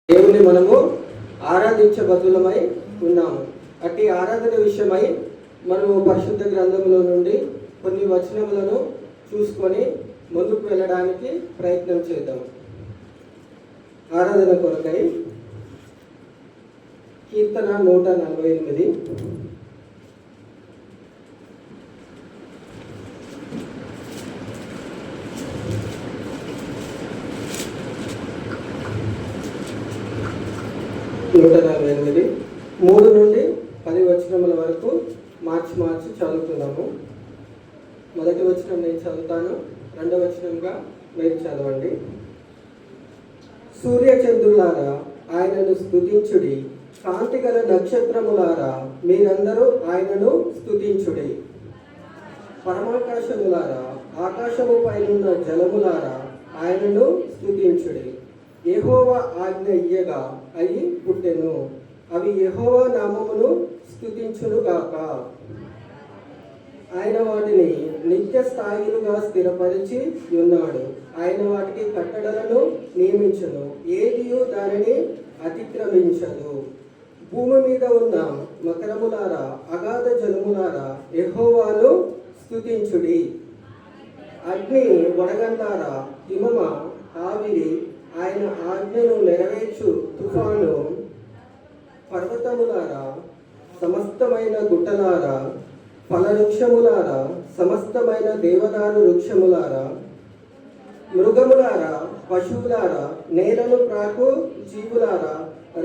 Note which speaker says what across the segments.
Speaker 1: దేవుని మనము ఆరాధించబద్దులమై ఉన్నాము. అట్టి ఆరాధన విషయమై మనము పరిశుద్ధ గ్రంథంలో నుండి కొన్ని వచనములను చూసుకొని ముందుకు వెళ్ళడానికి ప్రయత్నం చేద్దాం. ఆరాధన కొరకై కీర్తన 148. మూడు నుండి 10 వచనముల వరకు మార్చి చదువుతున్నాము. మొదటి వచనం నేను చదువుతాను, రెండవ వచనంగా మీరు చదవండి. సూర్యచంద్రులారా ఆయనను స్తుతించుడి, కాంతి గల నక్షత్రములారా మీరందరూ ఆయనను స్తుతించుడి. పరమాకాశములారా ఆకాశము పైనున్న జలములారా ఆయనను స్తుతించుడి. యెహోవా ఆజ్ఞ ఇయ్యగా అయి పుట్టెను, అవి యెహోవా నామమును స్తుతించునుగాక. ఆయన వాటిని నిత్య స్థాయిలుగా స్థిరపరిచి ఉన్నాడు. ఆయన వాటికి కట్టడలను నియమించును, ఏదియు దానిని అతిక్రమించదు. భూమి మీద ఉన్న మకరములారా అగాధ జలములారా యెహోవాను స్తుతించుడి. అగ్ని వడగండ్లారా హిమమ ఆవిరి ఆయన ఆజ్ఞను నెరవేర్చు తుఫాను. పర్వతములారా సమస్తమైన గుట్టలారా ఫలవృక్షములారా సమస్తమైన దేవదారు వృక్షములారా మృగములారా పశువులారా నేలను ప్రాకు జీవులారా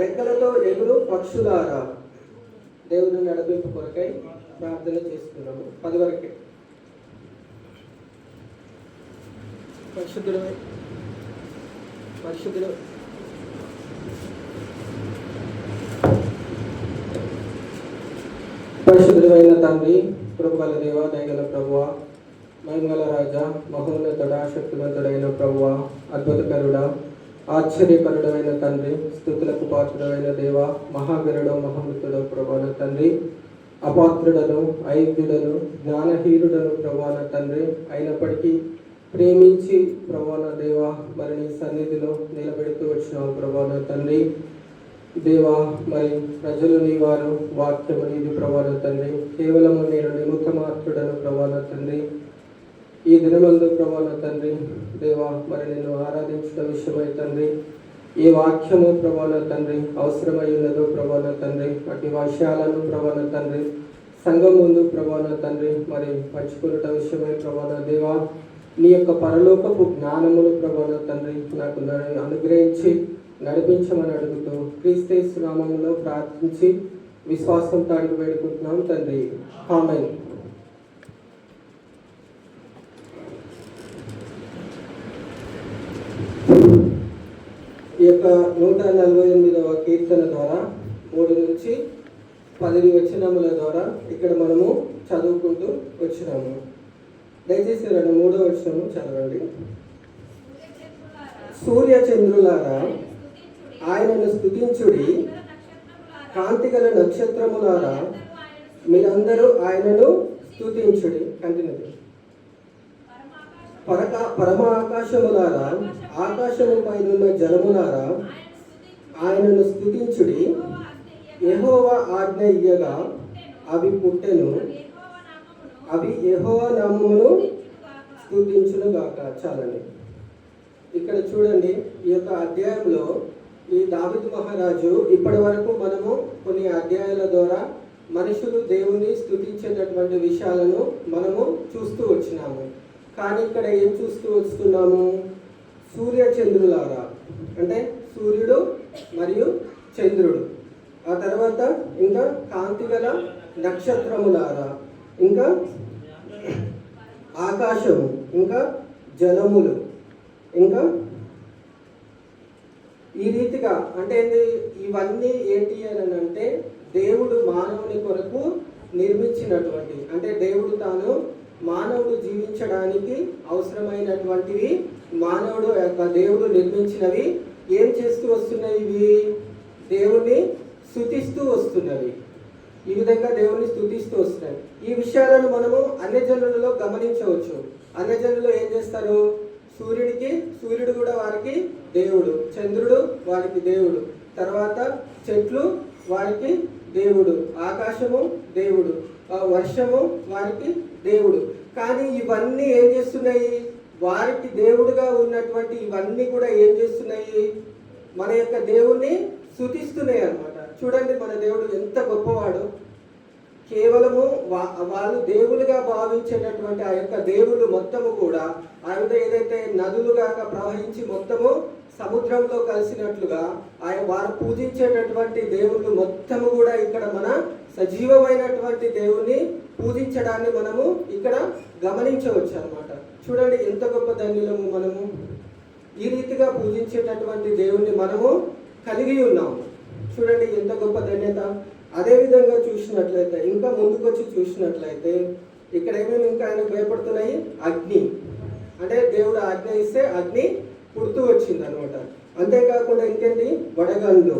Speaker 1: రెక్కలతో ఎగురు పక్షులారా. దేవుని నడిపింపు కొరకై ప్రార్థన చేసుకున్నాము. 10 వరకే. పరిశుద్ధుడైన తండ్రి, కృపగల దేవ, దయగల ప్రభువా, మహిమగల రాజా, మహోన్నతుడ, శక్తివంతుడైన ప్రభువా, అద్భుతకరుడా, ఆశ్చర్యకరుడైన తండ్రి, స్తుతులకు పాత్రుడైన దేవ, మహావీరుడు, మహోన్నతుడు ప్రభువైన తండ్రి, అపాత్రుడను అయోగ్యుడను జ్ఞానహీనుడను ప్రభువైన తండ్రి అయినప్పటికీ ప్రేమించి ప్రభువైన దేవ మరి నీ సన్నిధిలో నిలబెడుతూ వచ్చినావు ప్రభువైన తండ్రి. దేవా మరి ప్రజలు నీ వారు, వాక్యము నీది ప్రభువైన తండ్రి. కేవలము నేను నిమిత్త మాత్రుడను ప్రభువైన తండ్రి. ఈ దినమందు ప్రభువైన తండ్రి దేవా మరి నిన్ను ఆరాధించిన విషయమై తండ్రి ఏ వాక్యము ప్రభువైన తండ్రి అవసరమై ఉన్నదో ప్రభువైన తండ్రి అటు విషయాలను ప్రభువైన తండ్రి సంఘం ముందు ప్రభువైన తండ్రి మరి పంచుకున్న విషయమై ప్రభువైన దేవా నీ యొక్క పరలోకపు జ్ఞానములు ప్రభువైన తండ్రి నాకు అనుగ్రహించి నడిపించమని అడుగుతూ క్రీస్తు నామములో ప్రార్థించి విశ్వాసంతో అడిగి వేడుకుంటున్నాం తండ్రి. ఆమేన్. ఈ యొక్క 148వ కీర్తన ద్వారా 3 నుంచి 10 వచనముల ద్వారా ఇక్కడ మనము చదువుకుంటూ వచ్చినాము. దయచేసి 3వ వచనము చదవండి. సూర్యచంద్రులారా ఆయనను స్తుతించుడి, కాంతిగల నక్షత్రములారా మీరందరూ ఆయనను స్తుతించుడి. కంటిన్యూ. పరమ ఆకాశములారా ఆకాశము పైనున్న జలములారా ఆయనను స్తుతించుడి. యెహోవా ఆజ్ఞ ఇయ్యగా అవి పుట్టెను, అవి యెహోవా నామమును స్తుతించునుగాక. చాలండి. ఇక్కడ చూడండి, ఈ యొక్క అధ్యాయంలో ఈ దావీదు మహారాజు ఇప్పటి వరకు మనము కొన్ని అధ్యాయాల ద్వారా మనుషులు దేవుణ్ణి స్తుతించేటటువంటి విషయాలను మనము చూస్తూ వచ్చినాము. కానీ ఇక్కడ ఏం చూస్తూ వస్తున్నాము? సూర్యచంద్రులారా అంటే సూర్యుడు మరియు చంద్రుడు, ఆ తర్వాత ఇంకా కాంతిగల నక్షత్రములారా, ఇంకా ఆకాశము, ఇంకా జలములు, ఇంకా ఈ రీతిగా అంటే ఇవన్నీ ఏంటి అని అంటే దేవుడు మానవుని కొరకు నిర్మించినటువంటి అంటే దేవుడు తాను మానవుడు జీవించడానికి అవసరమైనటువంటివి మానవుడు యొక్క దేవుడు నిర్మించినవి ఏం చేస్తూ వస్తున్నవి? ఇవి దేవుణ్ణి స్తుతిస్తూ వస్తున్నవి. ఈ విధంగా దేవుణ్ణి స్తుతిస్తూ వస్తున్నాయి. ఈ విషయాలను మనము అన్యజనులలో గమనించవచ్చు. అన్యజనులు ఏం చేస్తారు? సూర్యుడు కూడా వారికి దేవుడు, చంద్రుడు వారికి దేవుడు, తర్వాత చెట్లు వారికి దేవుడు, ఆకాశము దేవుడు, వర్షము వారికి దేవుడు. కానీ ఇవన్నీ ఏం చేస్తున్నాయి? వారికి దేవుడుగా ఉన్నటువంటి ఇవన్నీ కూడా ఏం చేస్తున్నాయి? మన యొక్క దేవుణ్ణి స్తుతిస్తున్నాయి అన్నమాట. చూడండి, మన దేవుడు ఎంత గొప్పవాడు. కేవలము వాళ్ళు దేవులుగా భావించేటటువంటి ఆ యొక్క దేవుళ్ళు మొత్తము కూడా ఏదైతే నదులుగా ప్రవహించి మొత్తము సముద్రంలో కలిసినట్లుగా వారు పూజించేటటువంటి దేవుళ్ళు మొత్తము కూడా ఇక్కడ మన సజీవమైనటువంటి దేవుణ్ణి పూజించడాన్ని మనము ఇక్కడ గమనించవచ్చు అన్నమాట. చూడండి, ఎంత గొప్ప ధన్యులము మనము. ఈ రీతిగా పూజించేటటువంటి దేవుణ్ణి మనము కలిగి ఉన్నాము. చూడండి, ఎంత గొప్ప ధన్యత. అదేవిధంగా చూసినట్లయితే ఇంకా ముందుకు వచ్చి చూసినట్లయితే ఇక్కడ ఏమేమి ఇంకా ఆయన భయపడుతున్నాయి? అగ్ని, అంటే దేవుడు ఆజ్ఞ ఇస్తే అగ్ని పుడుతూ వచ్చింది అనమాట. అంతేకాకుండా ఇంకేంటి? వడగండ్లు,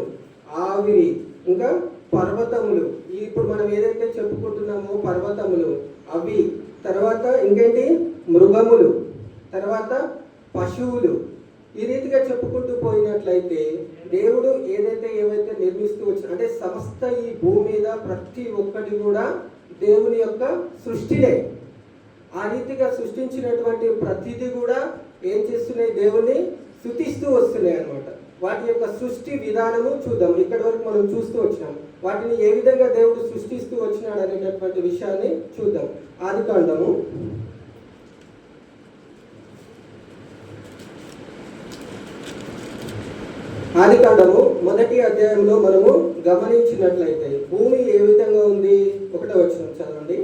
Speaker 1: ఆవిరి, ఇంకా పర్వతములు. ఇప్పుడు మనం ఏదైతే చెప్పుకుంటున్నామో పర్వతములు అవి, తర్వాత ఇంకేంటి? మృగములు, తర్వాత పశువులు. ఈ రీతిగా చెప్పుకుంటూ పోయినట్లయితే దేవుడు ఏవైతే నిర్మిస్తూ వచ్చిన, అంటే సమస్త ఈ భూమి మీద ప్రతి ఒక్కటి కూడా దేవుని యొక్క సృష్టినే. ఆ రీతిగా సృష్టించినటువంటి ప్రతిదీ కూడా ఏం చేస్తున్నాయి? దేవుణ్ణి స్తుతిస్తూ వస్తున్నాయి అన్నమాట. వాటి యొక్క సృష్టి విధానము చూద్దాం. ఇక్కడి వరకు మనం చూస్తూ వచ్చినాం. వాటిని ఏ విధంగా దేవుడు సృష్టిస్తూ వచ్చినాడు అనేటటువంటి విషయాన్ని చూద్దాం. ఆదికాండము 1వ అధ్యాయంలో మనము గమనించినట్లయితే భూమి ఏ విధంగా ఉంది? 1వ వచనం చదవండి.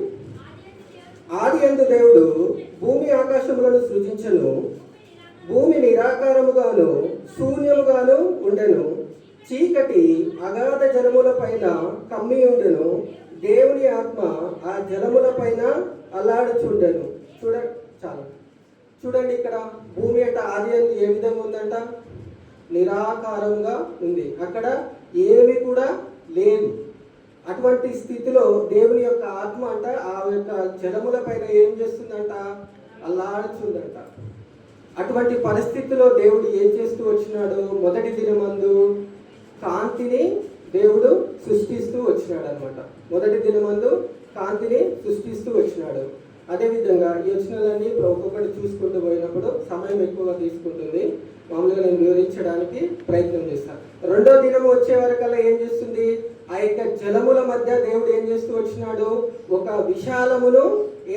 Speaker 1: ఆదియందు దేవుడు భూమి ఆకాశములను సృజించెను, భూమి నిరాకారముగాను శూన్యముగాను ఉండెను, చీకటి అగాధ జలముల పైన కమ్మి ఉండెను, దేవుని ఆత్మ ఆ జలముల పైన అల్లాడుచుండెను. చూడండి, ఇక్కడ భూమి అంటే ఆదియందు ఏ విధంగా ఉందంట? నిరాకారంగా ఉంది. అక్కడ ఏమి కూడా లేదు. అటువంటి స్థితిలో దేవుని యొక్క ఆత్మ అంట ఆ యొక్క జలముల పైన ఏం చేస్తుందంట? అల్లాడుచుందంట. అటువంటి పరిస్థితిలో దేవుడు ఏం చేస్తూ వచ్చినాడు? మొదటి దినమందు కాంతిని దేవుడు సృష్టిస్తూ వచ్చినాడు అనమాట. మొదటి దినమందు కాంతిని సృష్టిస్తూ వచ్చినాడు. అదేవిధంగా ఈ వచనాలన్నీ ఒక్కొక్కటి చూసుకుంటూ పోయినప్పుడు సమయం ఎక్కువగా తీసుకుంటుంది. మామూలుగా నేను వివరించడానికి ప్రయత్నం చేస్తాను. 2వ దినము వచ్చే వరకల్లా ఏం చేస్తుంది? ఆ యొక్క జలముల మధ్య దేవుడు ఏం చేస్తూ వచ్చినాడు? ఒక విశాలమును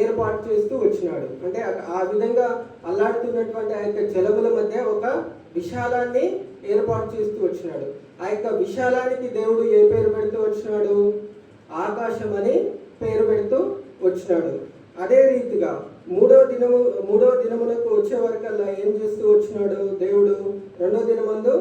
Speaker 1: ఏర్పాటు చేస్తూ వచ్చినాడు. అంటే ఆ విధంగా అల్లాడుతున్నటువంటి ఆ యొక్క జలముల మధ్య ఒక విశాలాన్ని ఏర్పాటు చేస్తూ వచ్చినాడు. ఆ యొక్క విశాలానికి దేవుడు ఏ పేరు పెడుతూ వచ్చినాడు? ఆకాశం అని పేరు పెడుతూ వచ్చినాడు. అదే రీతిగా 3వ దినములకు వచ్చే వరకల్లా ఏం చేస్తూ వచ్చినాడు? దేవుడు 2వ దినమందు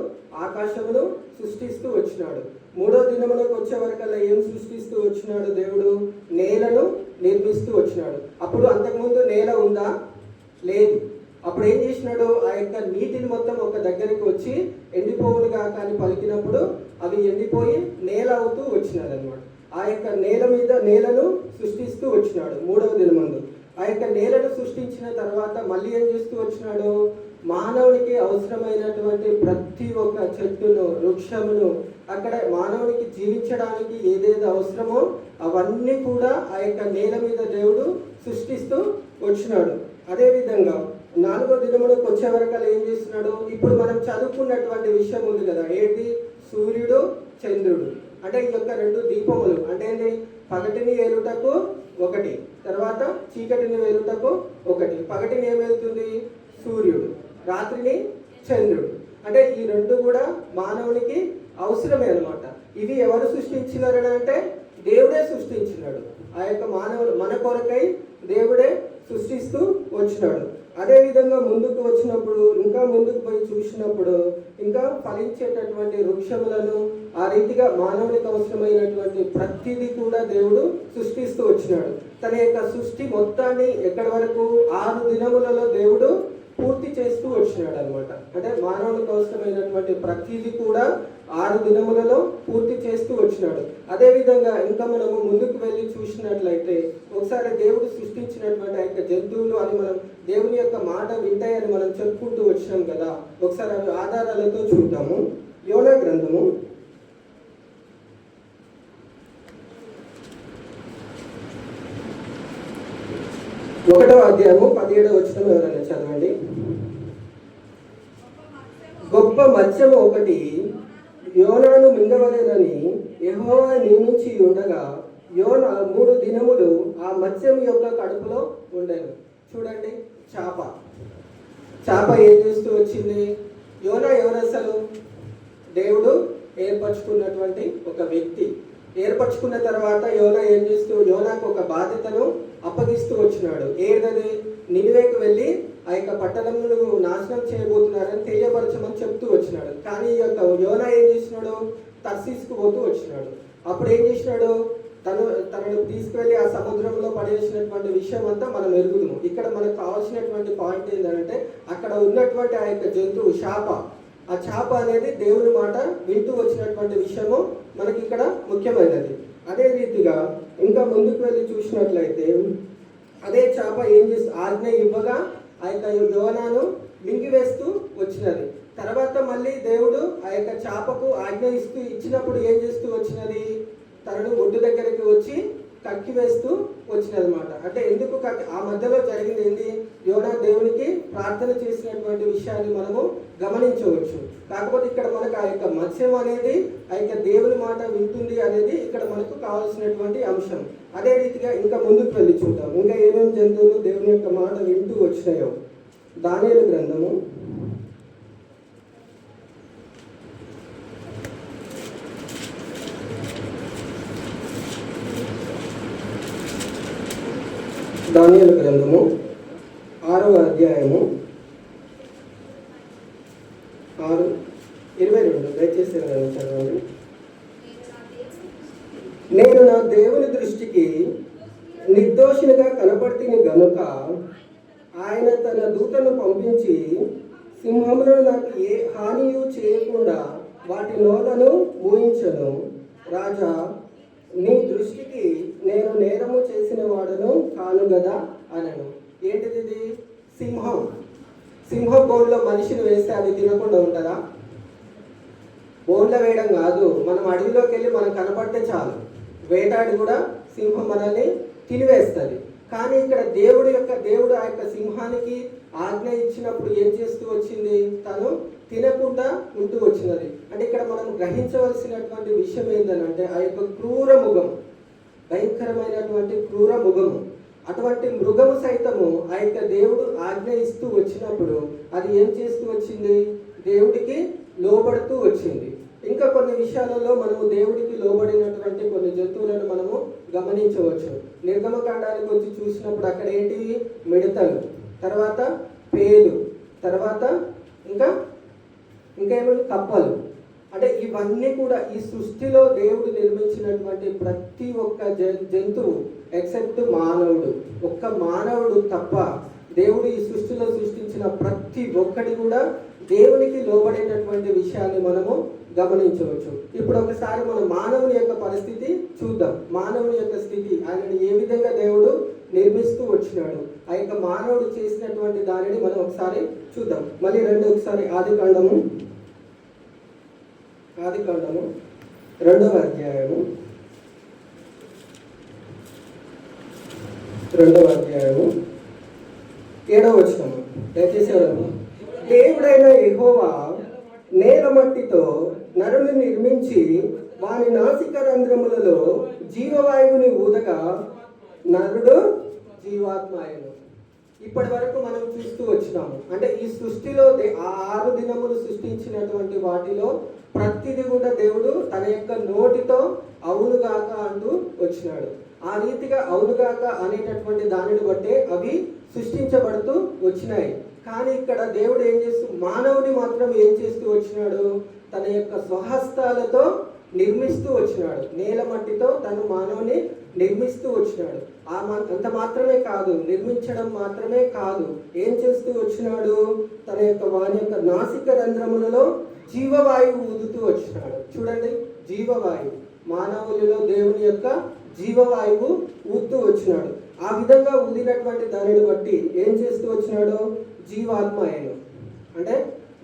Speaker 1: ఆకాశమును సృష్టిస్తూ వచ్చినాడు. 3వ దినములకు వచ్చే వరకల్లా ఏం సృష్టిస్తూ వచ్చినాడు? దేవుడు నేలను నిర్మిస్తూ వచ్చినాడు. అప్పుడు అంతకుముందు నేల ఉందా? లేదు. అప్పుడు ఏం చేసినాడు? ఆ యొక్క నీటిని మొత్తం ఒక దగ్గరికి వచ్చి ఎండిపోవులుగా కానీ పలికినప్పుడు అవి ఎండిపోయి నేల అవుతూ వచ్చినాడు అనమాట. ఆ యొక్క నేలను సృష్టిస్తూ వచ్చినాడు 3వ దినమందు. ఆ యొక్క నేలను సృష్టించిన తర్వాత మళ్ళీ ఏం చేస్తూ వచ్చినాడు? మానవునికి అవసరమైనటువంటి ప్రతి ఒక్క చెట్టును, వృక్షమును, అక్కడ మానవునికి జీవించడానికి ఏదేది అవసరమో అవన్నీ కూడా ఆ యొక్క నేల మీద దేవుడు సృష్టిస్తూ వచ్చినాడు. అదేవిధంగా 4వ దినములకు వచ్చే వరకు ఏం చేస్తున్నాడు? ఇప్పుడు మనం చదువుకున్నటువంటి విషయం ఉంది కదా, ఏంటి? సూర్యుడు, చంద్రుడు. అంటే ఈ యొక్క 2 దీపములు. అంటే ఏంటి? పగటిని ఏలుటకు ఒకటి, తర్వాత చీకటిని వేలుటకు ఒకటి. పగటిని ఏం వెళ్తుంది? సూర్యుడు, రాత్రిని చంద్రుడు. అంటే ఈ 2 కూడా మానవునికి అవసరమే అనమాట. ఇవి ఎవరు సృష్టించినారని అంటే దేవుడే సృష్టించినాడు. ఆ యొక్క మానవులు మన కొరకై దేవుడే సృష్టిస్తూ వచ్చినాడు. అదేవిధంగా ముందుకు వచ్చినప్పుడు, ఇంకా ముందుకు పోయి చూసినప్పుడు ఇంకా ఫలించేటటువంటి వృక్షములను, ఆ రీతిగా మానవునికి అవసరమైనటువంటి ప్రతిదీ కూడా దేవుడు సృష్టిస్తూ వచ్చినాడు. తన యొక్క సృష్టి మొత్తాన్ని ఎక్కడి వరకు? 6 దినములలో దేవుడు పూర్తి చేస్తూ వచ్చినాడు అనమాట. అంటే మానవునికి అవసరమైనటువంటి ప్రతిదీ కూడా 6 దినములలో పూర్తి చేస్తూ వచ్చినాడు. అదేవిధంగా ఇంకా మనము ముందుకు వెళ్ళి చూసినట్లయితే ఒకసారి దేవుడు సృష్టించినటువంటి ఆ యొక్క జంతువులు అని మనం దేవుని యొక్క మాట వింటాయని మనం చెప్పుకుంటూ వచ్చినాం కదా. ఒకసారి అవి ఆధారాలతో చూద్దాము. యోనా గ్రంథము 1వ అధ్యాయము 17వ వచనం ఎవరైనా చదవండి. గొప్ప మత్స్యము ఒకటి యోనాను మింగవలెనని యెహోవా నియమించి ఉండగా యోనా 3 దినములు ఆ మత్స్యం యొక్క కడుపులో ఉండెను. చూడండి, చేప ఏం చేస్తూ వచ్చింది? యోనా ఎవరు అసలు? దేవుడు ఏర్పరచుకున్నటువంటి ఒక వ్యక్తి. ఏర్పరచుకున్న తర్వాత యోనాకు ఒక బాధ్యతను అప్పగిస్తూ వచ్చినాడు. ఏదది? నినివేకు వెళ్ళి ఆ యొక్క పట్టణమును నాశనం చేయబోతున్నారని తెలియపరచమని చెప్తూ వచ్చినాడు. కానీ ఈ యొక్క యోనా ఏం చేసినాడు? తర్సీసుకు పోతూ వచ్చినాడు. అప్పుడు ఏం చేసినాడు? తనను తీసుకువెళ్ళి ఆ సముద్రంలో పడేసినటువంటి విషయం అంతా మనం ఎరుగుదాము. ఇక్కడ మనకు కావాల్సినటువంటి పాయింట్ ఏంటంటే అక్కడ ఉన్నటువంటి ఆ యొక్క జంతువు ఆ చేప అనేది దేవుని మాట వింటూ వచ్చినటువంటి విషయము మనకి ఇక్కడ ముఖ్యమైనది. అదే రీతిగా ఇంకా ముందుకు వెళ్ళి చూసినట్లయితే అదే చేప ఏం చేస్తూ ఆజ్ఞ ఇవ్వగా ఆ యొక్క యోనాను మింగివేస్తూ వచ్చినది. తర్వాత మళ్ళీ దేవుడు ఆ యొక్క చేపకు ఆజ్ఞ ఇచ్చినప్పుడు ఏం చేస్తూ వచ్చినది? తనను ఒడ్డు దగ్గరికి వచ్చి కక్కి వేస్తూ వచ్చినదన్నమాట. అంటే ఎందుకు ఆ మధ్యలో జరిగింది ఏంటి? యోనా దేవునికి ప్రార్థన చేసినటువంటి విషయాన్ని మనము గమనించవచ్చు. కాకపోతే ఇక్కడ మనకు ఆ యొక్క మత్స్యం అనేది ఆ యొక్క దేవుని మాట వింటుంది అనేది ఇక్కడ మనకు కావాల్సినటువంటి అంశం. అదే రీతిగా ఇంకా ముందుకు వెళ్ళి చూద్దాం. ఇంకా ఏమేమి జంతువులు దేవుని యొక్క మాట వింటూ వచ్చినాయో. దానియేలు గ్రంథము 6వ అధ్యాయము 6:22. దయచేసి చదవండి. నేను నా దేవుని దృష్టికి నిర్దోషినిగా కనపడితిని గనుక ఆయన తన దూతను పంపించి సింహములను నాకు ఏ హానియు చేయకుండా వాటి నోలను మూయించను. రాజా, నీ దృష్టికి నేను నేరము చేసిన వాడను కాను గదా అనను. ఏంటిది? ఇది సింహం బోన్లో మనిషిని వేస్తే అది తినకుండా ఉంటుందా? బోన్లో వేయడం కాదు, మనం అడవిలోకి వెళ్ళి మనం కనపడితే చాలు, వేటాడి కూడా సింహం మనల్ని తినివేస్తుంది. కానీ ఇక్కడ దేవుడు ఆ యొక్క సింహానికి ఆజ్ఞ ఇచ్చినప్పుడు ఏం చేస్తూ వచ్చింది? తను తినకుండా ఉంటూ వచ్చినది. అంటే ఇక్కడ మనం గ్రహించవలసినటువంటి విషయం ఏంటంటే ఆ యొక్క క్రూర మృగం, భయంకరమైనటువంటి క్రూర మృగము, అటువంటి మృగము సైతము ఆ యొక్క దేవుడు ఆజ్ఞ ఇస్తూ వచ్చినప్పుడు అది ఏం చేస్తూ వచ్చింది? దేవుడికి లోబడుతూ వచ్చింది. ఇంకా కొన్ని విషయాలలో మనము దేవుడికి లోబడినటువంటి కొన్ని జంతువులను మనము గమనించవచ్చు. నిర్గమకాండానికి వచ్చి చూసినప్పుడు అక్కడ ఏంటివి? మిడతలు, తర్వాత పేలు, తర్వాత ఇంకేమో కప్పలు. అంటే ఇవన్నీ కూడా ఈ సృష్టిలో దేవుడు నిర్మించినటువంటి ప్రతి ఒక్క జంతువు ఎక్సెప్ట్ మానవుడు, ఒక్క మానవుడు తప్ప దేవుడు ఈ సృష్టిలో సృష్టించిన ప్రతి ఒక్కటి కూడా దేవునికి లోబడేటటువంటి విషయాన్ని మనము గమనించవచ్చు. ఇప్పుడు ఒకసారి మన మానవుని యొక్క పరిస్థితి చూద్దాం. మానవుని యొక్క స్థితి, ఆయనని ఏ విధంగా దేవుడు నిర్మిస్తూ వచ్చినాడు, ఆ యొక్క మానవుడు చేసినటువంటి దానిని మనం ఒకసారి చూద్దాం. మళ్ళీ ఒకసారి ఆదికాండము 2వ అధ్యాయము 7వ వచనం. దయచేసి దేవుడైన యెహోవా నేల మట్టితో నరుని నిర్మించి వాని నాసిక రంధ్రములలో జీవవాయువుని ఊదగా నరుడు జీవాత్మాయను. ఇప్పటి వరకు మనం చూస్తూ వచ్చినాము. అంటే ఈ సృష్టిలో 6 దినములు సృష్టించినటువంటి వాటిలో ప్రతిదీ కూడా దేవుడు తన యొక్క నోటితో అవునుగాక అంటూ వచ్చినాడు. ఆ రీతిగా అవునుగాక అనేటటువంటి దానిని బట్టే అవి సృష్టించబడుతూ వచ్చినాయి. కానీ ఇక్కడ దేవుడు ఏం చేస్తూ మానవుని మాత్రం ఏం చేస్తూ వచ్చినాడు? తన యొక్క స్వహస్తాలతో నిర్మిస్తూ వచ్చినాడు. నేల మట్టితో తను మానవుని నిర్మిస్తూ వచ్చినాడు. అంత మాత్రమే కాదు, నిర్మించడం మాత్రమే కాదు, ఏం చేస్తూ వచ్చినాడు? వాని యొక్క నాసిక రంధ్రములలో జీవవాయువు ఊదుతూ వచ్చినాడు. చూడండి, జీవవాయువు మానవులలో దేవుని యొక్క జీవవాయువు ఊదుతూ వచ్చినాడు. ఆ విధంగా ఊదినటువంటి దానిని బట్టి ఏం చేస్తూ వచ్చినాడు? జీవాత్మ అయ్యాను, అంటే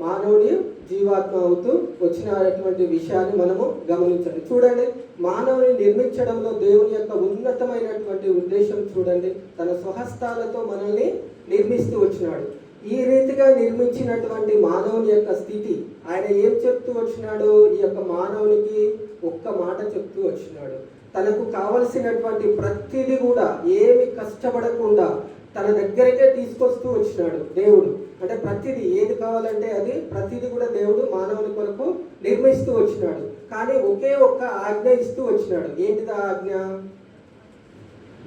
Speaker 1: మానవుని జీవాత్మ అవుతూ వచ్చినటువంటి విషయాన్ని మనము గమనించండి. చూడండి, మానవుని నిర్మించడంలో దేవుని యొక్క ఉన్నతమైనటువంటి ఉద్దేశం చూడండి. తన స్వహస్తాలతో మనల్ని నిర్మిస్తూ వచ్చినాడు. ఈ రీతిగా నిర్మించినటువంటి మానవుని యొక్క స్థితి ఆయన ఏం చెప్తూ వచ్చినాడు? ఈ యొక్క మానవునికి ఒక్క మాట చెప్తూ వచ్చినాడు. తనకు కావలసినటువంటి ప్రతిదీ కూడా ఏమి కష్టపడకుండా తన దగ్గరికే తీసుకొస్తూ వచ్చినాడు దేవుడు. అంటే ప్రతిదీ ఏది కావాలంటే అది ప్రతిదీ కూడా దేవుడు మానవుని కొరకు నిర్మిస్తూ వచ్చినాడు. కానీ ఒకే ఒక్క ఆజ్ఞ ఇస్తూ వచ్చినాడు. ఏంటిదా ఆజ్ఞ?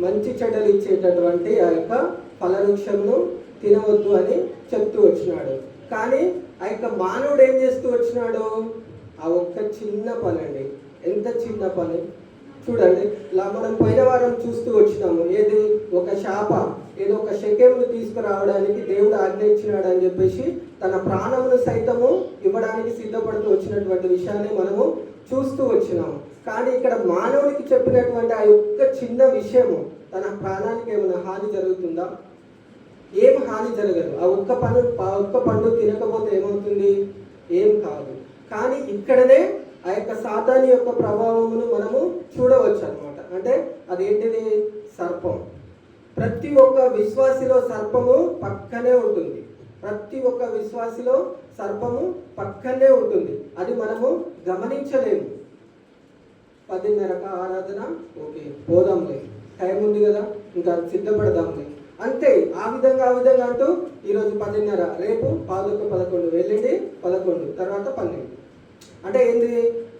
Speaker 1: మంచి చెడ్డలు ఇచ్చేటటువంటి ఆ యొక్క ఫలవృక్షమును తినవద్దు అని చెప్తూ వచ్చినాడు. కానీ ఆ యొక్క మానవుడు ఏం చేస్తూ వచ్చినాడు? ఆ ఒక్క చిన్న పని అండి. ఎంత చిన్న పని చూడండి. ఇలా మనం పోయిన వారం చూస్తూ వచ్చినాము. ఏది? ఒక శాప, ఏదో ఒక శకేమును తీసుకురావడానికి దేవుడు ఆజ్ఞ ఇచ్చినాడు అని చెప్పేసి తన ప్రాణమును సైతము ఇవ్వడానికి సిద్ధపడుతూ వచ్చినటువంటి విషయాన్ని మనము చూస్తూ వచ్చినాము. కానీ ఇక్కడ మానవునికి చెప్పినటువంటి ఆ యొక్క చిన్న విషయము తన ప్రాణానికి ఏమైనా హాని జరుగుతుందా? ఏం హాని జరగదు. ఆ ఒక్క పండు తినకపోతే ఏమవుతుంది? ఏం కాదు. కానీ ఇక్కడనే ఆ యొక్క సాతాను యొక్క ప్రభావమును మనము చూడవచ్చు అనమాట. అంటే అదేంటిది? సర్పం. ప్రతి ఒక్క విశ్వాసిలో సర్పము పక్కనే ఉంటుంది. ప్రతి ఒక్క విశ్వాసిలో సర్పము పక్కనే ఉంటుంది. అది మనము గమనించలేము. 10:30 ఆరాధన, ఓకే పోదాంలే, టైం ఉంది కదా, ఇంకా సిద్ధపడదాంలే, అంతే. ఆ విధంగా అంటూ ఈరోజు 10:30, రేపు 11 వెళ్ళింది 11, తర్వాత 12. అంటే ఏంది?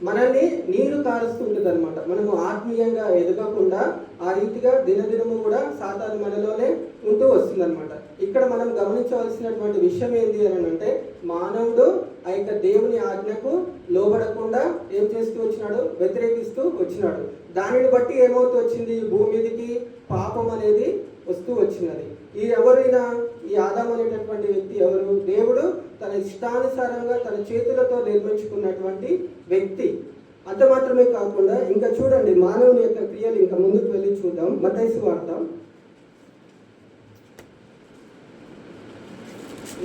Speaker 1: మనల్ని నీరు కారుస్తుంటుంది అనమాట. మనము ఆత్మీయంగా ఎదగకుండా ఆ రీతిగా దినదినము కూడా సాతాను మనలోనే ఉంటూ వస్తుంది అనమాట. ఇక్కడ మనం గమనించవలసినటువంటి విషయం ఏంటి అని అంటే, మానవుడు ఆ యొక్క దేవుని ఆజ్ఞకు లోబడకుండా ఏం చేస్తూ వచ్చినాడు? వ్యతిరేకిస్తూ వచ్చినాడు. దానిని బట్టి ఏమవుతూ వచ్చింది? భూమి మీదకి పాపం అనేది వస్తూ వచ్చినది. ఈ ఎవరైనా ఈ ఆదాము అనేటటువంటి వ్యక్తి ఎవరు? దేవుడు తన ఇష్టానుసారంగా తన చేతులతో నిర్మించుకున్నటువంటి వ్యక్తి. అంత మాత్రమే కాకుండా ఇంకా చూడండి, మానవుని యొక్క క్రియలు ఇంకా ముందుకు వెళ్ళి చూద్దాం. మత్తయి సువార్త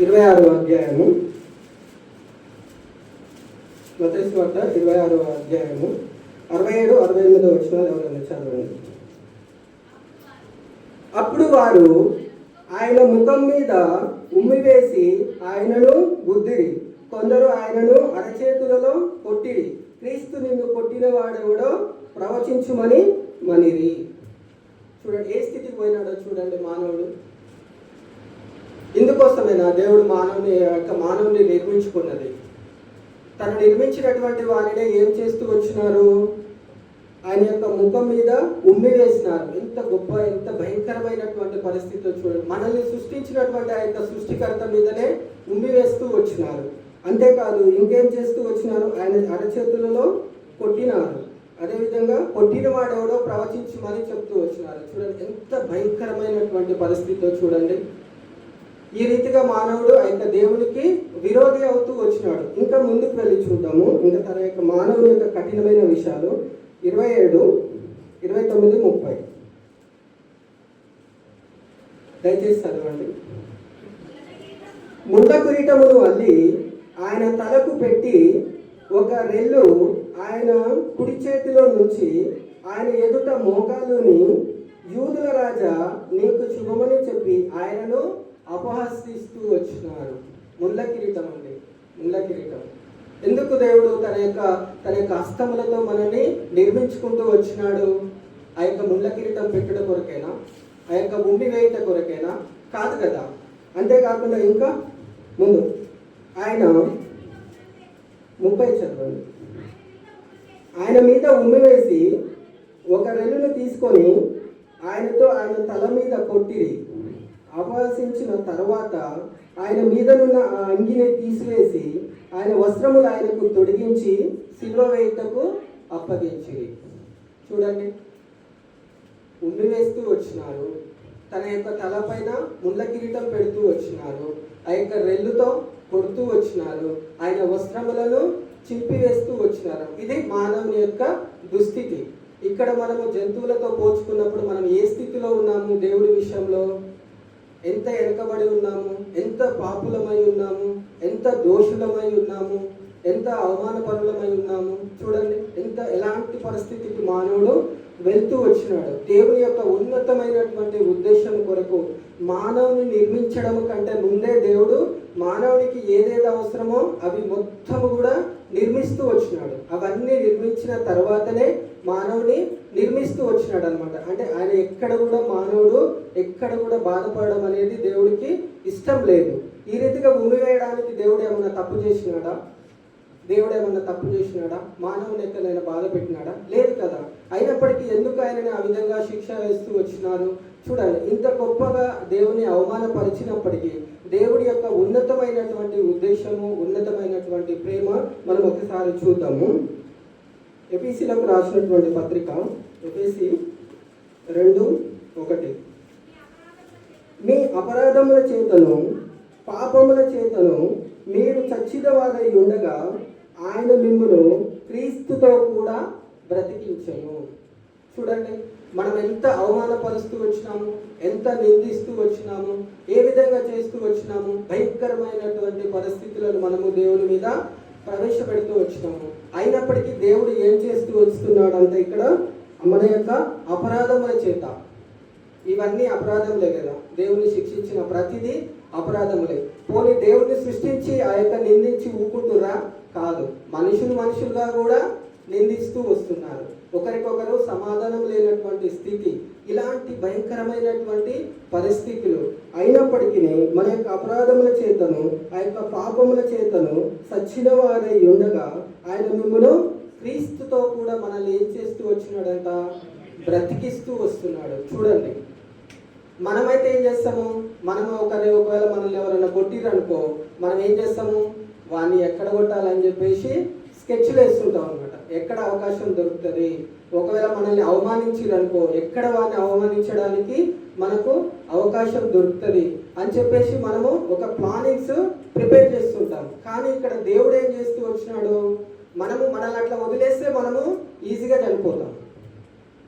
Speaker 1: 26వ అధ్యాయము. మత్తయి సువార్త 26వ అధ్యాయము 67, 68 వచనాలు ఎవరైనా చదవండి. అప్పుడు వారు ఆయన ముఖం మీద ఉమ్మివేసి ఆయనను గుద్దిరి. కొందరు ఆయనను అరచేతులలో కొట్టిరి. క్రీస్తు నిన్ను కొట్టిన వాడెవడో ప్రవచించుమని మనిరి. చూడండి ఏ స్థితికి పోయినాడో చూడండి మానవుడు. ఇందుకోసమేనా దేవుడు మానవుని నిర్మించుకున్నది? తను నిర్మించినటువంటి వారినే ఏం చేస్తూ వచ్చినారు? ఆయన యొక్క ముఖం మీద ఉమ్మి వేసినారు. ఎంత గొప్ప, ఎంత భయంకరమైనటువంటి పరిస్థితిలో చూడండి. మనల్ని సృష్టించినటువంటి ఆ యొక్క సృష్టికర్త మీదనే ఉమ్మి వేస్తూ వచ్చినారు. అంతేకాదు ఇంకేం చేస్తూ వచ్చినారు? ఆయన అరచేతులలో కొట్టినారు. అదేవిధంగా కొట్టిన వాడెవడో ప్రవచించమని చెప్తూ వచ్చినారు. చూడండి ఎంత భయంకరమైనటువంటి పరిస్థితిలో చూడండి. ఈ రీతిగా మానవుడు ఆ యొక్క దేవునికి విరోధి అవుతూ వచ్చినాడు. ఇంకా ముందుకు వెళ్ళి చూద్దాము. ఇంకా తన యొక్క మానవుని యొక్క కఠినమైన విషయాలు 27, 29, 30 దయచేసి చదవండి. ముండ కిరీటమును అల్లి ఆయన తలకు పెట్టి ఒక రెల్లు ఆయన కుడి చేతిలో నుంచి ఆయన ఎదుట మోకాలుని, యూదుల రాజా నీకు శుభమని చెప్పి ఆయనను అపహసిస్తూ వచ్చినారు. ముళ్ళ కిరీటం అండి, ముళ్ళ కిరీటం. ఎందుకు దేవుడు తన యొక్క హస్తములతో మనల్ని నిర్మించుకుంటూ వచ్చినాడు? ఆ యొక్క ముళ్ళ కిరీటం పెట్టడం కొరకేనా? ఆ యొక్క ఉమ్మి వేయట కొరకేనా? కాదు కదా. అంతేకాకుండా ఇంకా ముందు ఆయన 30 చదవండి. ఆయన మీద ఉమ్మి వేసి ఒక రెల్లును తీసుకొని ఆయనతో ఆయన తల మీద కొట్టిరి. అపహసించిన తర్వాత ఆయన మీదనున్న ఆ అంగిని తీసివేసి ఆయన వస్త్రములు ఆయనకు తొడిగించి సిలువ వేయుటకు అప్పగించిరి. చూడండి, ఉమ్మి వేస్తూ వచ్చినారు. తన యొక్క తలపైన ముళ్ళ కిరీటం పెడుతూ వచ్చినారు. ఆ యొక్క రెల్లుతో కొడుతూ వచ్చినారు, ఆయన వస్త్రములను చింపివేస్తూ వచ్చినారు. ఇది మానవుని యొక్క దుస్థితి. ఇక్కడ మనము జంతువులతో పోల్చుకున్నప్పుడు మనం ఏ స్థితిలో ఉన్నాము? దేవుడి విషయంలో ఎంత వెనకబడి ఉన్నాము, ఎంత పాపులమై ఉన్నాము, ఎంత దోషులమై ఉన్నాము, ఎంత అవమానపరులమై ఉన్నాము. చూడండి ఎలాంటి పరిస్థితికి మానవుడు వెళ్తూ వచ్చినాడు. దేవుని యొక్క ఉన్నతమైనటువంటి ఉద్దేశం కొరకు మానవుని నిర్మించడం కంటే ముందే దేవుడు మానవునికి ఏదైతే అవసరమో అవి మొత్తము కూడా నిర్మిస్తూ వచ్చినాడు. అవన్నీ నిర్మించిన తర్వాతనే మానవుని నిర్మిస్తూ వచ్చినాడు అనమాట. అంటే ఆయన మానవుడు ఎక్కడ కూడా బాధపడడం అనేది దేవుడికి ఇష్టం లేదు. ఈ రీతిగా ఉమ్మివేయడానికి దేవుడు ఏమన్నా తప్పు చేసినాడా? మానవుని ఎక్కడైనా బాధ పెట్టినాడా? లేదు కదా. అయినప్పటికీ ఎందుకు ఆయనని ఆ విధంగా శిక్ష వేస్తూ వచ్చినారు? చూడండి, ఇంత గొప్పగా దేవుని అవమానపరిచినప్పటికీ దేవుడి యొక్క ఉన్నతమైనటువంటి ఉద్దేశము, ఉన్నతమైనటువంటి ప్రేమ మనం ఒకసారి చూద్దాము. ఎఫెసీయులకు రాసినటువంటి పత్రిక ఎఫెసీ 2:1 మీ అపరాధముల చేతను పాపముల చేతను మీరు చచ్చినవారై ఉండగా ఆయన మిమ్మును క్రీస్తుతో కూడా బ్రతికించెను. చూడండి, మనం ఎంత అవమానపరుస్తూ వచ్చినాము, ఎంత నిందిస్తూ వచ్చినాము, ఏ విధంగా చేస్తూ వచ్చినాము. భయంకరమైనటువంటి పరిస్థితులను మనము దేవుని మీద ప్రవేశపెడుతూ వచ్చినాము. అయినప్పటికీ దేవుడు ఏం చేస్తూ వస్తున్నాడు అంటే ఇక్కడ మన యొక్క అపరాధముల చేత, ఇవన్నీ అపరాధములే కదా. దేవుని శిక్షించిన ప్రతిదీ అపరాధములే. పోనీ దేవుడిని సృష్టించి ఆ యొక్క నిందించి ఊకుంటురా? కాదు, మనుషులుగా కూడా నిందిస్తూ వస్తున్నారు. ఒకరికొకరు సమాధానం లేనటువంటి స్థితి, ఇలాంటి భయంకరమైనటువంటి పరిస్థితులు. అయినప్పటికీ మన యొక్క అపరాధముల చేతను ఆ యొక్క పాపముల చేతను సచ్చిన వారై ఉండగా ఆయన మిమ్మును క్రీస్తుతో కూడా మనల్ని ఏం చేస్తూ వచ్చినాడంట? బ్రతికిస్తూ వస్తున్నాడు. చూడండి, మనమైతే ఏం చేస్తాము? ఒకవేళ మనల్ని ఎవరైనా కొట్టిరనుకో, మనం ఏం చేస్తాము? వాడిని ఎక్కడ కొట్టాలని చెప్పేసి స్కెచ్లు వేస్తుంటాం అనమాట. ఎక్కడ అవకాశం దొరుకుతుంది? ఒకవేళ మనల్ని అవమానించిరనుకో, ఎక్కడ వాడిని అవమానించడానికి మనకు అవకాశం దొరుకుతుంది అని చెప్పేసి మనము ఒక ప్లానింగ్స్ ప్రిపేర్ చేస్తుంటాం. కానీ ఇక్కడ దేవుడు ఏం చేస్తూ వచ్చినాడు? మనల్ని అట్లా వదిలేస్తే మనము ఈజీగా చనిపోతాం.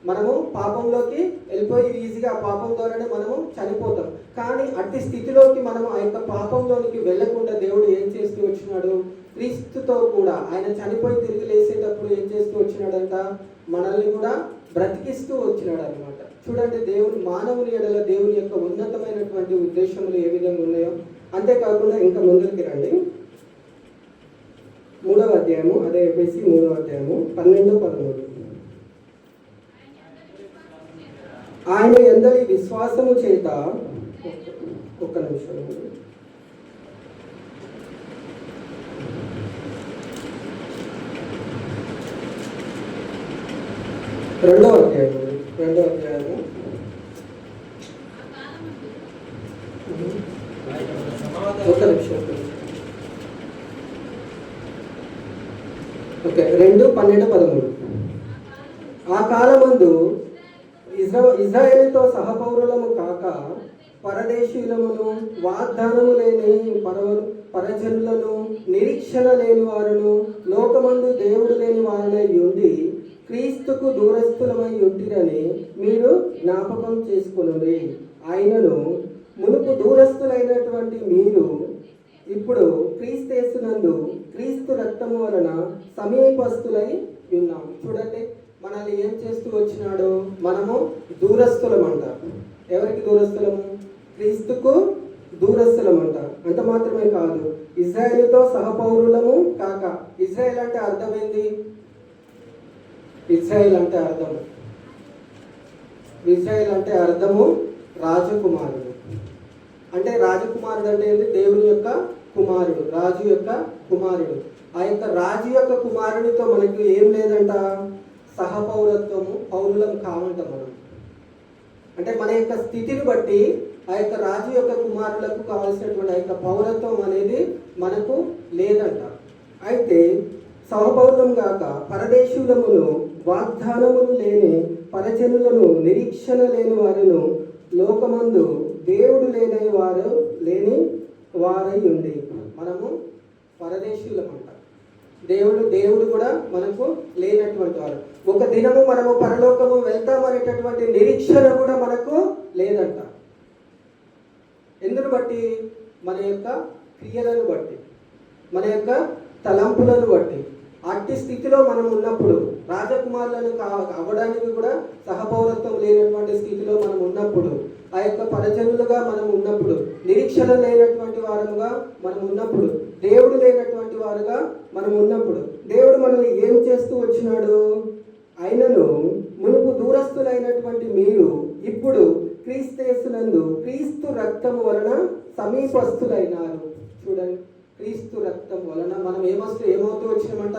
Speaker 1: మనము పాపంలోకి వెళ్ళిపోయి ఈజీగా ఆ పాపం ద్వారానే మనము చనిపోతాం. కానీ అట్టి స్థితిలోకి మనము ఆ యొక్క పాపంలోనికి వెళ్ళకుండా దేవుడు ఏం చేస్తూ వచ్చినాడు? క్రీస్తుతో కూడా ఆయన చనిపోయి తిరిగి లేసేటప్పుడు ఏం చేస్తూ వచ్చినాడంట? మనల్ని కూడా బ్రతికిస్తూ వచ్చినాడు అనమాట. చూడండి, మానవుని ఎడల దేవుని యొక్క ఉన్నతమైనటువంటి ఉద్దేశములు ఏ విధంగా ఉన్నాయో. అంతేకాకుండా ఇంకా ముందుకి రండి, 3వ అధ్యాయము, అదే ఎఫెసీ 3వ అధ్యాయము 12-13. ఆయన యందలి విశ్వాసము చేత, ఒక్క నిమిషం, 2వ అధ్యాయము ఒక్క నిమిషం, 2:12-13. ఆ కాలమందు ఇజ్రాయేలుతో సహపౌరులము కాక పరదేశీయులమును, వాగ్దానము లేని పరజనులను, నిరీక్షణ లేని వారును, లోకమందు దేవుడు లేని వారునై ఉండి క్రీస్తుకు దూరస్థులమై ఉంటిరని మీరు జ్ఞాపకం చేసుకొనుడి. ఆయనను మునుపు దూరస్థులైనటువంటి మీరు ఇప్పుడు క్రీస్తేసునందు క్రీస్తు రక్తము వలన సమీపస్తులై ఉన్నాము. చూడండి, మనల్ని ఏం చేస్తూ వచ్చినాడు? మనము దూరస్థులమంట. ఎవరికి దూరస్థులము? క్రీస్తుకు దూరస్థులమంట. అంత మాత్రమే కాదు, ఇజ్రాయేలుతో సహపౌరులము కాక. ఇజ్రాయేల్ అంటే అర్థం ఏంది? ఇజ్రాయేల్ అంటే అర్థము రాజకుమారుడు. అంటే రాజకుమారుడు అంటే ఏంది? దేవుని యొక్క కుమారుడు, రాజు యొక్క కుమారుడు. ఆ యొక్క రాజు యొక్క కుమారునితో మనకు ఏం లేదంట? సహపౌరత్వము, పౌరులం కావంట మనం. అంటే మన యొక్క స్థితిని బట్టి ఆ యొక్క రాజు యొక్క కుమారులకు కావాల్సినటువంటి ఆ యొక్క పౌరత్వం అనేది మనకు లేదంట. అయితే సహపౌరులం కాక పరదేశులమును, వాగ్దానములు లేని పరజనులను, నిరీక్షణ లేని వారును, లోకమందు దేవుడు లేని వారై ఉండి. మనము పరదేశీయులం అంట. దేవుడు కూడా మనకు లేనటువంటి వారు. ఒక దినము మనము పరలోకము వెళ్తామనేటటువంటి నిరీక్షణ కూడా మనకు లేదంట. ఎందును బట్టి? మన యొక్క క్రియలను బట్టి, మన యొక్క తలంపులను బట్టి. అట్టి స్థితిలో మనం ఉన్నప్పుడు, రాజకుమారులను అవ్వడానికి కూడా సహపౌరత్వం లేనటువంటి స్థితిలో మనం ఉన్నప్పుడు, ఆ యొక్క పరజనులుగా మనం ఉన్నప్పుడు, నిరీక్షణ లేనటువంటి వారుగా మనం ఉన్నప్పుడు, దేవుడు లేనటువంటి వారుగా మనం ఉన్నప్పుడు, దేవుడు మనల్ని ఏం చేస్తూ వచ్చినాడు? ఆయనను మునుపు దూరస్తులైనటువంటి మీరు ఇప్పుడు క్రీస్తేసునందు క్రీస్తు రక్తము వలన సమీపస్తులైనారు. చూడండి, క్రీస్తు రక్తం వలన మనం ఏమవుతూ వచ్చినామంట?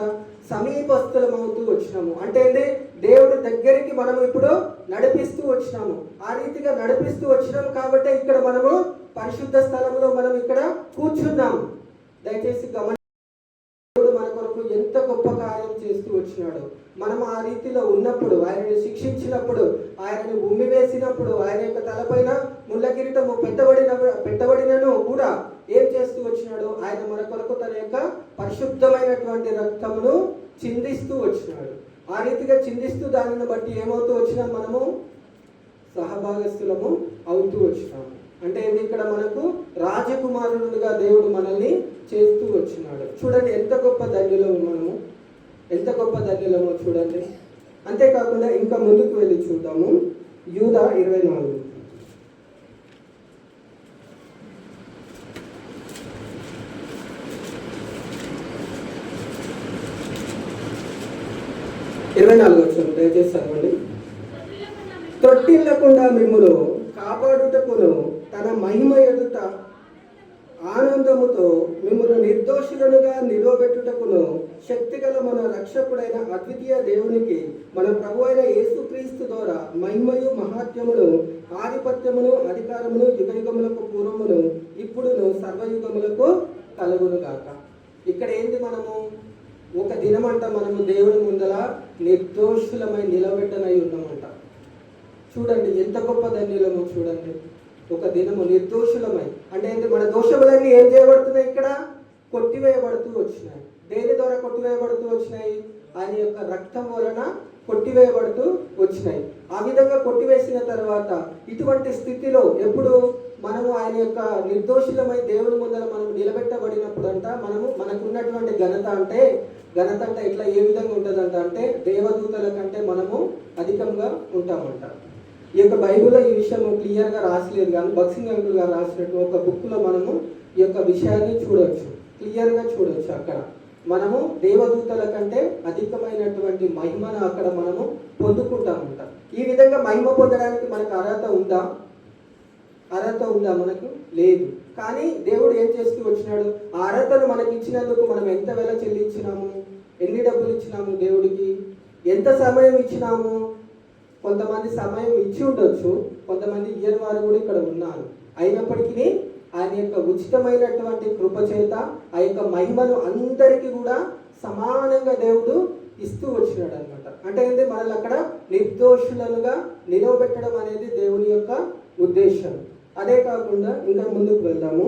Speaker 1: సమీపస్తులమవుతూ వచ్చినాము. అంటే దేవుడి దగ్గరికి మనం ఇప్పుడు నడిపిస్తూ వచ్చినాము. ఆ రీతిగా నడిపిస్తూ వచ్చినాము కాబట్టి ఇక్కడ మనము పరిశుద్ధ స్థలంలో మనం ఇక్కడ కూర్చున్నాము. దయచేసి దేవుడు మన కొరకు ఎంత గొప్ప కార్యం చేస్తూ వచ్చినాడు. మనం ఆ రీతిలో ఉన్నప్పుడు, ఆయనను శిక్షించినప్పుడు, ఆయనను ఉమ్మి వేసినప్పుడు, ఆయన యొక్క తలపైన ముళ్ళ కిరీటము పెట్టబడినను కూడా ఏం చేస్తూ వచ్చినాడు? ఆయన మన కొరకు తన యొక్క పరిశుద్ధమైనటువంటి రక్తమును చిందిస్తూ వచ్చినాడు. ఆ రీతిగా చిందిస్తూ దానిని బట్టి ఏమవుతూ వచ్చినాం? మనము సహభాగస్థులము అవుతూ వచ్చినాము. అంటే ఇక్కడ మనకు రాజకుమారుడుగా దేవుడు మనల్ని చేస్తూ వచ్చినాడు. చూడండి ఎంత గొప్ప ధన్యులము మనము, ఎంత గొప్ప ధన్యులమో చూడండి. అంతేకాకుండా ఇంకా ముందుకు వెళ్ళి చూద్దాము. యూదా 24 వచ్చిన దయచేసి చదవండి. తొట్టిల్లకుండా మిమ్మును కాపాడుటకును తన మహిమ ఎదుట ఆనందముతో మిమ్మల్ని నిర్దోషులనుగా నిలవబెట్టుటకును శక్తిగల మన రక్షకుడైన అద్వితీయ దేవునికి మన ప్రభు అయిన యేసుక్రీస్తు ద్వారా మహిమయు మహాత్యమును ఆధిపత్యమును అధికారమును యుగయుగములకు పూర్వమును ఇప్పుడును సర్వయుగములకు కలుగును గాక. ఇక్కడ ఏంటి? మనము ఒక దినమంట మనము దేవుని ముందల నిర్దోషులమై నిలబెట్టనై ఉన్నామంట. చూడండి ఎంత గొప్ప ధన్యులము. చూడండి, ఒక దినము నిర్దోషులమై అంటే ఏంటి? మన దోషములన్నీ ఏం చేయబడుతున్నాయి? ఇక్కడ కొట్టివేయబడుతూ వచ్చినాయి. దేని ద్వారా కొట్టివేయబడుతూ వచ్చినాయి? ఆయన యొక్క రక్తం వలన కొట్టివేయబడుతూ వచ్చినాయి. ఆ విధంగా కొట్టివేసిన తర్వాత ఇటువంటి స్థితిలో ఎప్పుడు మనము ఆయన యొక్క నిర్దోషులమై దేవుని ముందర మనం నిలబెట్టబడినప్పుడు అంట మనకున్నటువంటి ఘనత అంటే ఇట్లా ఏ విధంగా ఉంటుందంట అంటే దేవదూతల కంటే మనము అధికంగా ఉంటామంట. ఈ యొక్క బైబిల్లో ఈ విషయం క్లియర్గా రాసలేదు, కానీ బక్సింగ్ అంకుల్ గారు రాసినట్టు ఒక బుక్లో మనము ఈ యొక్క విషయాన్ని చూడవచ్చు, క్లియర్గా చూడవచ్చు. అక్కడ మనము దేవదూతల కంటే అధికమైనటువంటి మహిమను అక్కడ మనము పొందుకుంటామంట. ఈ విధంగా మహిమ పొందడానికి మనకు అర్హత ఉందా? మనకు లేదు. కానీ దేవుడు ఏం చేస్తూ వచ్చినాడు? ఆ అర్హతను మనకి ఇచ్చినందుకు మనం ఎంత వెల చెల్లించినాము? ఎన్ని డబ్బులు ఇచ్చినాము దేవుడికి? ఎంత సమయం ఇచ్చినాము? కొంతమంది సమయం ఇచ్చి ఉండొచ్చు, కొంతమంది ఇయ్యని వారు కూడా ఇక్కడ ఉన్నారు. అయినప్పటికీ ఆయన యొక్క ఉచితమైనటువంటి కృపచేత ఆ యొక్క మహిమను అందరికీ కూడా సమానంగా దేవుడు ఇస్తూ వచ్చినాడు అనమాట. అంటే ఏంటి? మనల్ని అక్కడ నిర్దోషులుగా నిలవబెట్టడం అనేది దేవుని యొక్క ఉద్దేశం. అదే కాకుండా ఇంకా ముందుకు వెళ్దాము.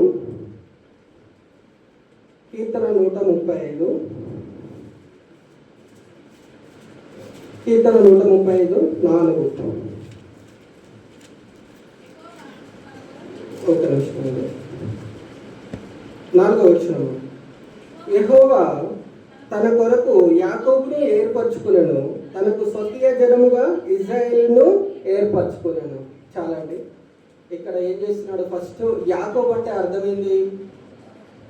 Speaker 1: కీర్తన 135 4. ఒక నిమిషం. 4వ వచనం. యెహోవా తన కొరకు యాకోబును ఏర్పరచుకునను, తనకు స్వకీయ జనముగా ఇజ్రాయేలును ఏర్పరచుకునను. చాలా అండి. ఇక్కడ ఏం చేస్తున్నాడు? ఫస్ట్ యాకోబు అంటే అర్థమైంది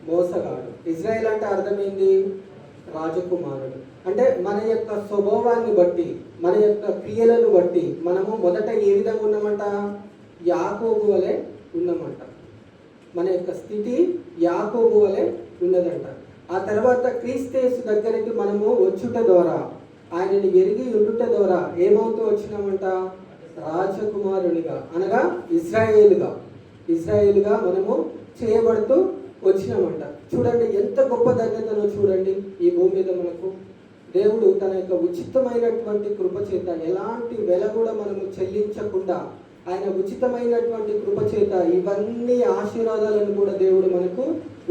Speaker 1: మోసగాడు, ఇజ్రాయేల్ అంటే అర్థమైంది రాజకుమారుడు. అంటే మన యొక్క స్వభావాన్ని బట్టి, మన యొక్క క్రియలను బట్టి మనము మొదట ఏ విధంగా ఉన్నామంట? యాకోబు వలె ఉన్నామంట. మన యొక్క స్థితి యాకోబు వలె ఉన్నదంట. ఆ తర్వాత క్రీస్తు దగ్గరికి మనము వచ్చుట ద్వారా, ఆయనని ఎరిగి ఉండుట ద్వారా ఏమవుతూ వచ్చినామంట? రాజకుమారునిగా, అనగా ఇజ్రాయేలుగా మనము చేయబడుతూ వచ్చినామంట. చూడండి ఎంత గొప్ప ధన్యతను చూడండి. ఈ భూమి మీద మనకు దేవుడు తన యొక్క ఉచితమైనటువంటి కృపచేత ఎలాంటి వెల కూడా మనము చెల్లించకుండా ఆయన ఉచితమైనటువంటి కృపచేత ఇవన్నీ ఆశీర్వాదాలను కూడా దేవుడు మనకు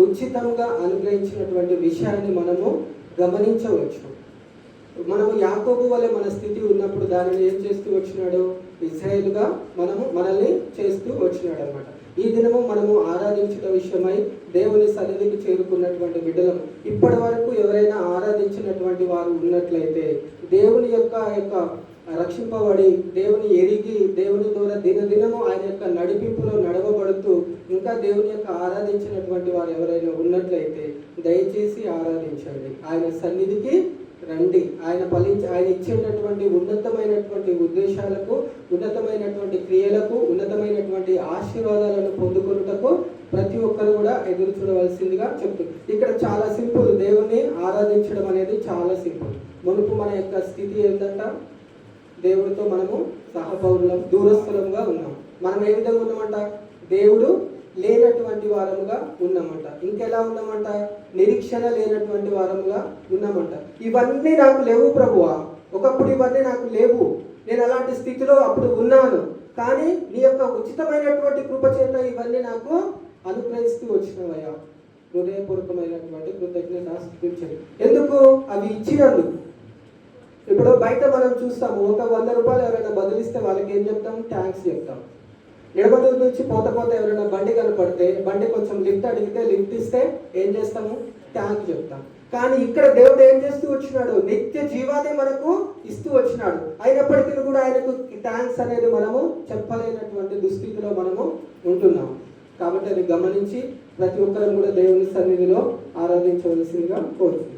Speaker 1: ఉచితంగా అనుగ్రహించినటువంటి విషయాన్ని మనము గమనించవచ్చు. మనము యాకోబు వలె మన స్థితి ఉన్నప్పుడు దానిని ఏం చేస్తూ వచ్చినాడు? ఇజ్రాయేలుగా మనల్ని చేస్తూ వచ్చినాడు అనమాట. ఈ దినము మనము ఆరాధించడం విషయమై దేవుని సన్నిధికి చేరుకున్నటువంటి బిడ్డలము. ఇప్పటి వరకు ఎవరైనా ఆరాధించినటువంటి వారు ఉన్నట్లయితే, దేవుని యొక్క రక్షింపబడి దేవుని ఎరిగి దేవుని ద్వారా దినదినము ఆయన యొక్క నడిపింపులో నడవబడుతూ ఇంకా దేవుని యొక్క ఆరాధించినటువంటి వారు ఎవరైనా ఉన్నట్లయితే దయచేసి ఆరాధించండి. ఆయన సన్నిధికి రండి. ఆయన ఇచ్చేటటువంటి ఉన్నతమైనటువంటి ఉద్దేశాలకు, ఉన్నతమైనటువంటి క్రియలకు, ఉన్నతమైనటువంటి ఆశీర్వాదాలను పొందుకొనుటకు ప్రతి ఒక్కరు కూడా ఎదురు చూడవలసిందిగా చెప్తుంది. ఇక్కడ చాలా సింపుల్. దేవుణ్ణి ఆరాధించడం అనేది చాలా సింపుల్. మునుపు మన యొక్క స్థితి ఏంటంట? దేవుడితో మనము సహపౌరులం, దూరస్థులంగా ఉన్నాం. మనం ఏ విధంగా ఉన్నామంట? దేవుడు లేనటువంటి వారముగా ఉన్నామంట. ఇంకెలా ఉన్నామంట? నిరీక్షణ లేనటువంటి వారముగా ఉన్నామంట. ఇవన్నీ నాకు లేవు ప్రభువా, ఒకప్పుడు ఇవన్నీ నాకు లేవు, నేను అలాంటి స్థితిలో అప్పుడు ఉన్నాను, కానీ నీ యొక్క ఉచితమైనటువంటి కృప చేత ఇవన్నీ నాకు అనుగ్రహిస్తూ వచ్చినవయ్యా. హృదయపూర్వకమైనటువంటి కృతజ్ఞతాస్తుతించండి. ఎందుకు? అవి ఇచ్చినందుకు. ఇప్పుడు బయట మనం చూస్తాము, ఒక 100 రూపాయలు ఎవరైనా బదిలిస్తే వాళ్ళకి ఏం చెప్తాం? థ్యాంక్స్ చెప్తాం. ఎడమదూరు నుంచి పోత ఎవరైనా బండి కనపడితే, బండి కొంచెం లిఫ్ట్ అడిగితే లిఫ్ట్ ఇస్తే ఏం చేస్తాము? థ్యాంక్ చెప్తాం. కానీ ఇక్కడ దేవుడు ఏం చేస్తూ వచ్చినాడు? నిత్య జీవాన్ని మనకు ఇస్తూ వచ్చినాడు. అయినప్పటికీ కూడా ఆయనకు థ్యాంక్స్ అనేది మనము చెప్పలేనటువంటి దుస్థితిలో మనము ఉంటున్నాము. కాబట్టి అది గమనించి ప్రతి ఒక్కరం కూడా దేవుని సన్నిధిలో ఆరాధించవలసిందిగా కోరుతున్నాం.